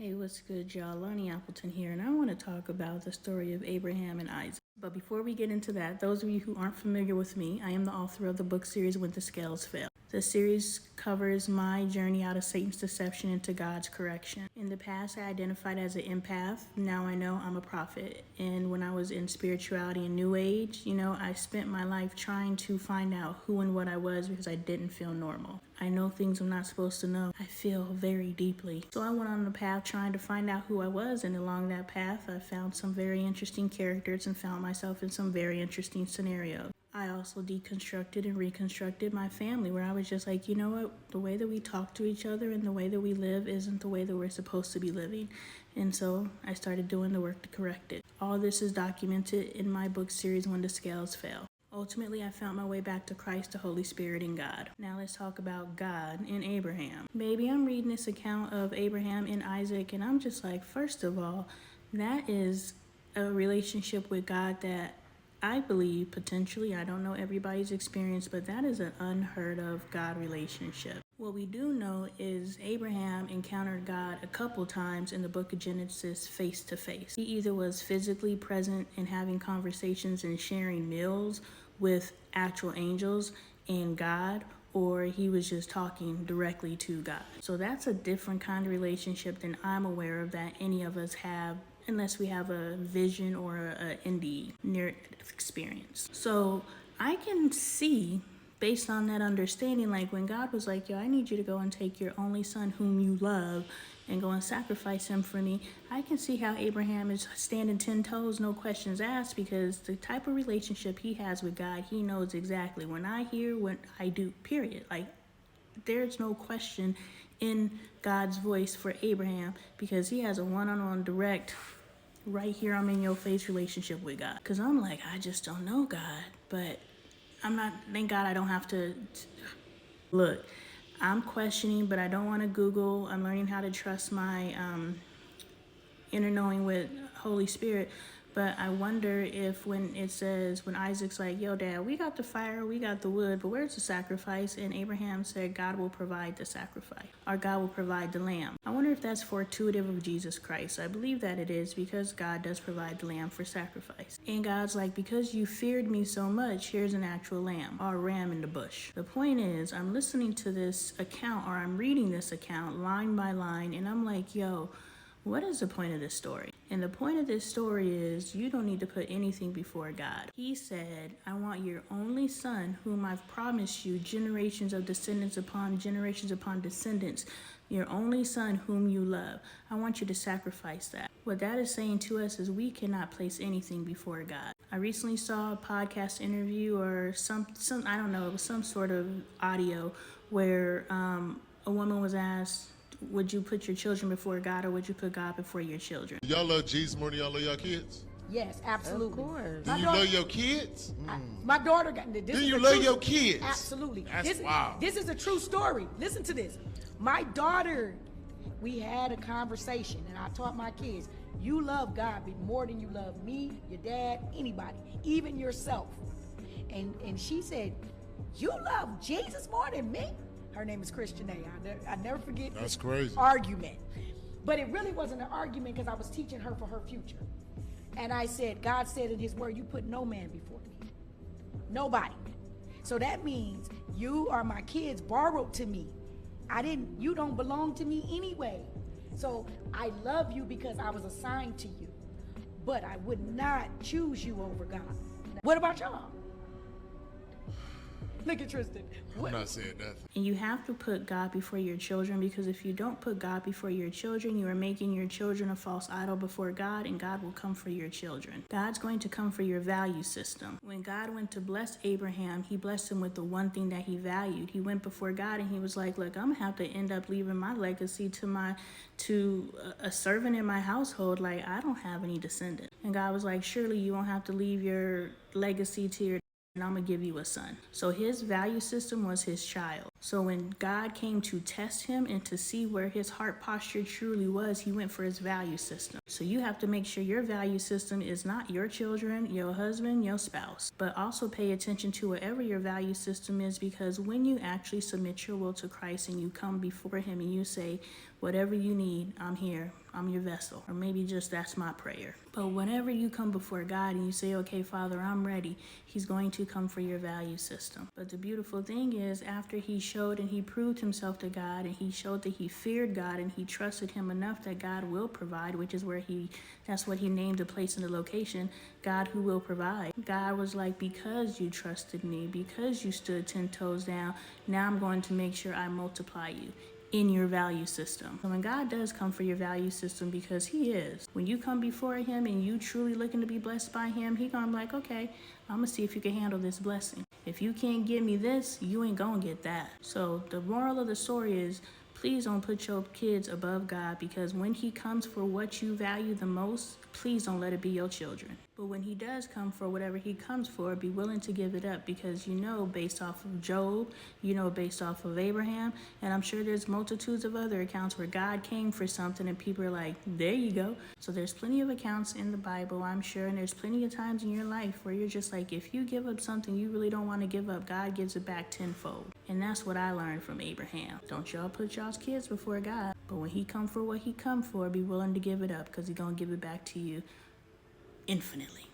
Hey, what's good, y'all? Lonnie Appleton here, and I want to talk about the story of Abraham and Isaac. But before we get into that, those of you who aren't familiar with me, I am the author of the book series When the Scales Fell. The series covers my journey out of Satan's deception into God's correction. In the past, I identified as an empath. Now I know I'm a prophet. And when I was in spirituality and New Age, I spent my life trying to find out who and what I was because I didn't feel normal. I know things I'm not supposed to know. I feel very deeply. So I went on the path trying to find out who I was, and along that path, I found some very interesting characters and found myself in some very interesting scenarios. I also deconstructed and reconstructed my family, where I was just like, you know what? The way that we talk to each other and the way that we live isn't the way that we're supposed to be living. And so I started doing the work to correct it. All this is documented in my book series, When the Scales Fell. Ultimately, I found my way back to Christ, the Holy Spirit, and God. Now let's talk about God and Abraham. Maybe I'm reading this account of Abraham and Isaac, and I'm just like, first of all, that is a relationship with God that I believe potentially, I don't know everybody's experience, but that is an unheard of God relationship. What we do know is Abraham encountered God a couple times in the book of Genesis face to face. He either was physically present and having conversations and sharing meals with actual angels and God, or he was just talking directly to God. So that's a different kind of relationship than I'm aware of that any of us have, unless we have a vision or a NDE, near experience. So I can see, based on that understanding, like when God was like, yo, I need you to go and take your only son whom you love and go and sacrifice him for me. I can see how Abraham is standing 10 toes, no questions asked, because the type of relationship he has with God, he knows exactly when I hear, what I do, period. Like there's no question in God's voice for Abraham, because he has a one-on-one direct, right here, I'm in your face relationship with God. Because I'm like, I just don't know God, but I'm not, thank God I don't have to look. I'm questioning, but I don't want to Google. I'm learning how to trust my inner knowing with Holy Spirit. But I wonder if when it says, when Isaac's like, yo, Dad, we got the fire, we got the wood, but where's the sacrifice? And Abraham said, God will provide the sacrifice, or God will provide the lamb. I wonder if that's fortuitive of Jesus Christ. I believe that it is, because God does provide the lamb for sacrifice. And God's like, because you feared me so much, here's an actual lamb, or a ram in the bush. The point is, I'm listening to this account, or I'm reading this account line by line, and I'm like, yo, what is the point of this story? And the point of this story is you don't need to put anything before God. He said, I want your only son, whom I've promised you, generations of descendants upon descendants, your only son whom you love. I want you to sacrifice that. What that is saying to us is we cannot place anything before God. I recently saw a podcast interview or some I don't know, it was some sort of audio where a woman was asked, would you put your children before God, or would you put God before your children? Y'all love Jesus more than y'all love your kids? Yes, absolutely. Of course. Do you love your kids? My daughter got this. Do you love your kids? Absolutely. That's wild. This is a true story. Listen to this. My daughter, we had a conversation, and I taught my kids, you love God more than you love me, your dad, anybody, even yourself. And she said, you love Jesus more than me? Her name is Christian A. I never forget That's this crazy. argument. But it really wasn't an argument, because I was teaching her for her future. And I said, God said in his word, you put no man before me. Nobody. So that means you are my kids borrowed to me. You don't belong to me anyway. So I love you because I was assigned to you. But I would not choose you over God. What about y'all? Look at Tristan. I'm not saying nothing. And you have to put God before your children, because if you don't put God before your children, you are making your children a false idol before God, and God will come for your children. God's going to come for your value system. When God went to bless Abraham, he blessed him with the one thing that he valued. He went before God and he was like, look, I'm gonna have to end up leaving my legacy to a servant in my household. Like, I don't have any descendants. And God was like, surely you won't have to leave your legacy to your, and I'm gonna give you a son. So his value system was his child. So when God came to test him and to see where his heart posture truly was, he went for his value system. So you have to make sure your value system is not your children, your husband, your spouse, but also pay attention to whatever your value system is, because when you actually submit your will to Christ and you come before him and you say, whatever you need, I'm here, I'm your vessel, or maybe just that's my prayer. But whenever you come before God and you say, okay, Father, I'm ready, he's going to come for your value system. But the beautiful thing is, after he showed and he proved himself to God, and he showed that he feared God and he trusted him enough that God will provide, which is where that's what he named the place and the location, God who will provide. God was like, because you trusted me, because you stood 10 toes down, now I'm going to make sure I multiply you in your value system. So when God does come for your value system, because he is, when you come before him and you truly looking to be blessed by him, he gonna be like, okay, I'm gonna see if you can handle this blessing. If you can't give me this, you ain't gonna get that. So the moral of the story is, please don't put your kids above God, because when he comes for what you value the most, please don't let it be your children. But when he does come for whatever he comes for, be willing to give it up, because you know, based off of Job, you know, based off of Abraham, and I'm sure there's multitudes of other accounts where God came for something and people are like, there you go. So there's plenty of accounts in the Bible, I'm sure, and there's plenty of times in your life where you're just like, if you give up something you really don't want to give up, God gives it back tenfold. And that's what I learned from Abraham. Don't y'all put y'all's kids before God, but when he come for what he come for, be willing to give it up, because he gonna give it back to you infinitely.